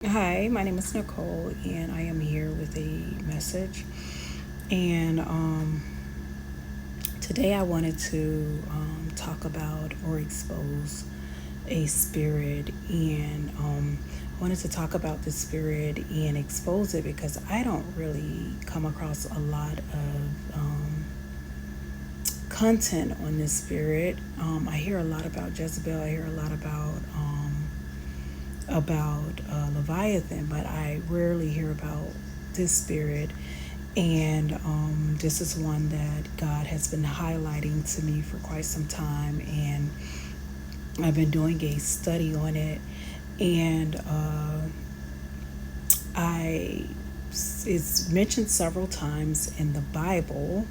Hi, my name is Nicole, and I am here with a message. And today I wanted to talk about or expose a spirit, and I wanted to talk about the spirit and expose it because I don't really come across a lot of content on this spirit. I hear a lot about Jezebel. I hear a lot about Leviathan, but I rarely hear about this spirit. And this is one that God has been highlighting to me for quite some time, and I've been doing a study on it. And I it's mentioned several times in the Bible.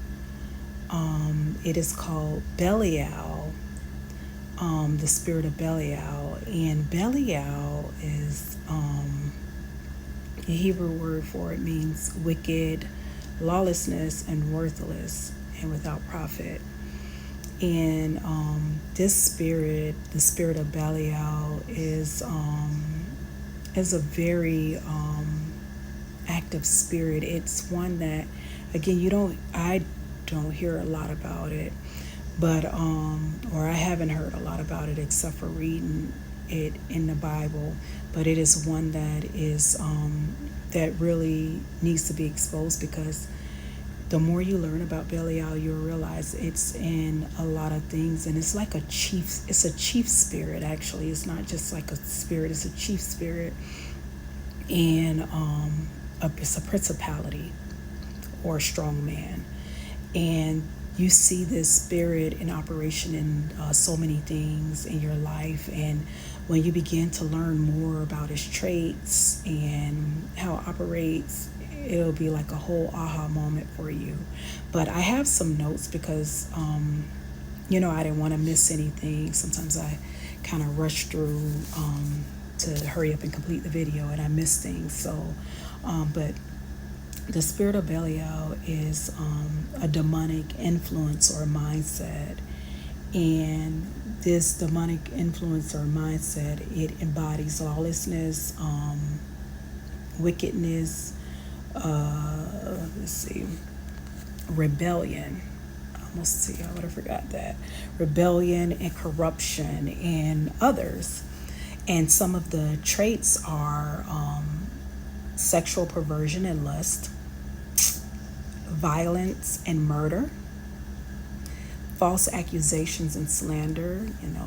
It is called Belial, the spirit of Belial, and Belial is the Hebrew word for it means wicked, lawlessness, and worthless, and without profit. And this spirit, the spirit of Belial, is a very active spirit. It's one that, again, I don't hear a lot about it, but or I haven't heard a lot about it except for reading it in the Bible. But it is one that really needs to be exposed, because the more you learn about Belial, you'll realize it's in a lot of things, and it's like it's a chief spirit. Actually, it's not just like a spirit; it's a chief spirit, and it's a principality or a strong man. And you see this spirit in operation in so many things in your life. And when you begin to learn more about its traits and how it operates, it'll be like a whole aha moment for you. But I have some notes because, I didn't want to miss anything. Sometimes I kind of rush through to hurry up and complete the video, and I miss things. But the spirit of Belial is a demonic influence or mindset. And this demonic influence or mindset, it embodies lawlessness, wickedness, let's see, rebellion. Almost see, I would have forgot that. Rebellion and corruption and others. And some of the traits are sexual perversion and lust, violence and murder, false accusations and slander,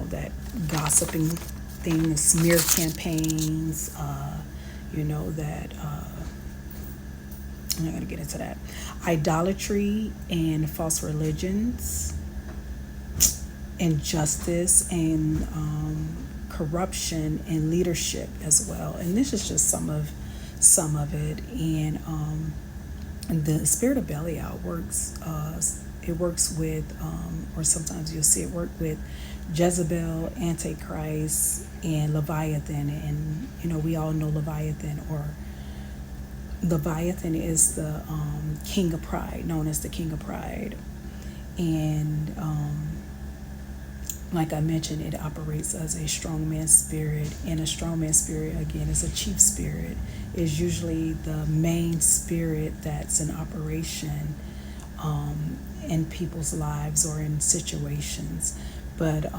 that gossiping thing, the smear campaigns, that, I'm not going to get into that. Idolatry and false religions, injustice and corruption and leadership as well. And this is just some of it. And the spirit of Belial works. It works with, or sometimes you'll see it work with Jezebel, Antichrist, and Leviathan. And we all know Leviathan, or Leviathan is the king of pride, known as the king of pride. And like I mentioned, it operates as a strongman spirit, and a strongman spirit, again, is a chief spirit. Is usually the main spirit that's in operation in people's lives or in situations. But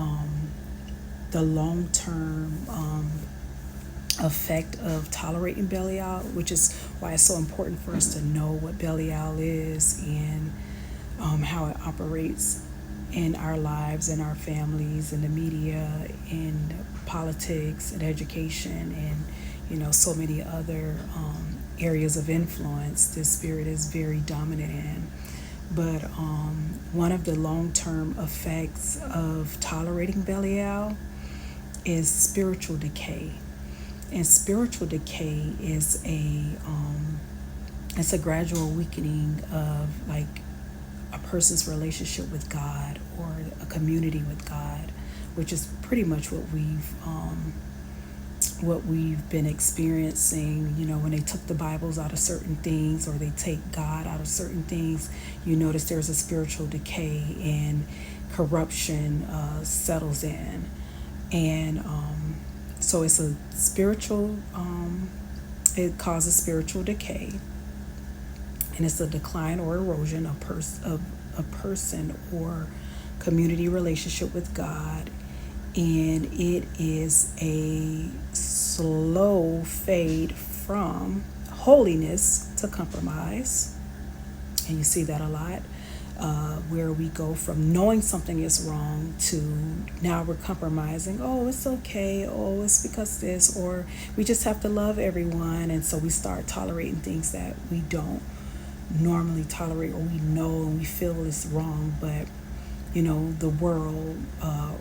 the long-term effect of tolerating Belial, which is why it's so important for us to know what Belial is, and how it operates in our lives, in our families, in the media, in politics, and education, and so many other areas of influence this spirit is very dominant in. But one of the long-term effects of tolerating Belial is spiritual decay. And spiritual decay is it's a gradual weakening of, like, a person's relationship with God or a community with God, which is pretty much what we've been experiencing. When they took the Bibles out of certain things, or they take God out of certain things, you notice there's a spiritual decay, and corruption settles in. And so it's a spiritual It causes spiritual decay, and it's a decline or erosion of a person or community relationship with God. And it is a slow fade from holiness to compromise. And you see that a lot, where we go from knowing something is wrong to now we're compromising. Oh, it's okay. Oh, it's because this, or we just have to love everyone. And so we start tolerating things that we don't normally tolerate, or we know and we feel is wrong, but the world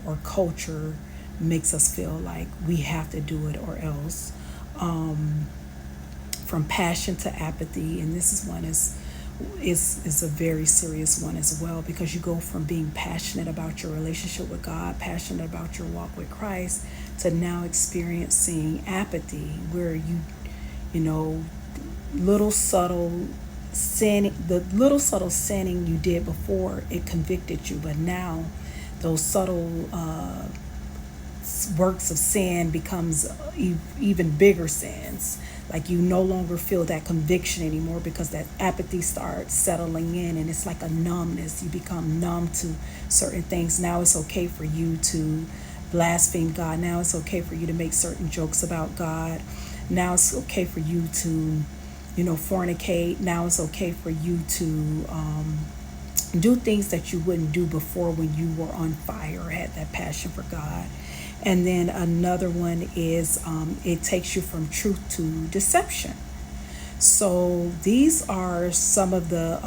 or culture makes us feel like we have to do it or else. From passion to apathy, and this is one is a very serious one as well, because you go from being passionate about your relationship with God, passionate about your walk with Christ, to now experiencing apathy, where you know little subtle the little subtle sinning you did before, it convicted you, but now those subtle works of sin becomes even bigger sins. Like you no longer feel that conviction anymore, because that apathy starts settling in, and it's like a numbness. You become numb to certain things. Now it's okay for you to blaspheme God. Now it's okay for you to make certain jokes about God. Now it's okay for you to fornicate. Now it's okay for you to do things that you wouldn't do before, when you were on fire, had that passion for God. And then another one is it takes you from truth to deception. So these are some of the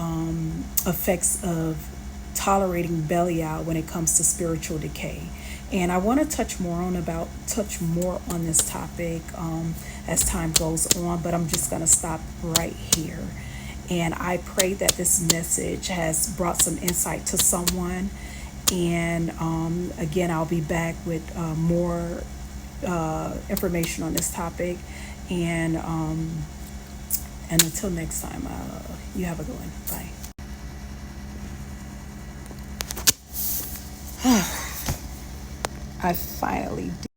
effects of tolerating belly out when it comes to spiritual decay. And I want to touch more on this topic as time goes on, but I'm just going to stop right here. And I pray that this message has brought some insight to someone. And again, I'll be back with more information on this topic. And until next time, you have a good one. Bye. I finally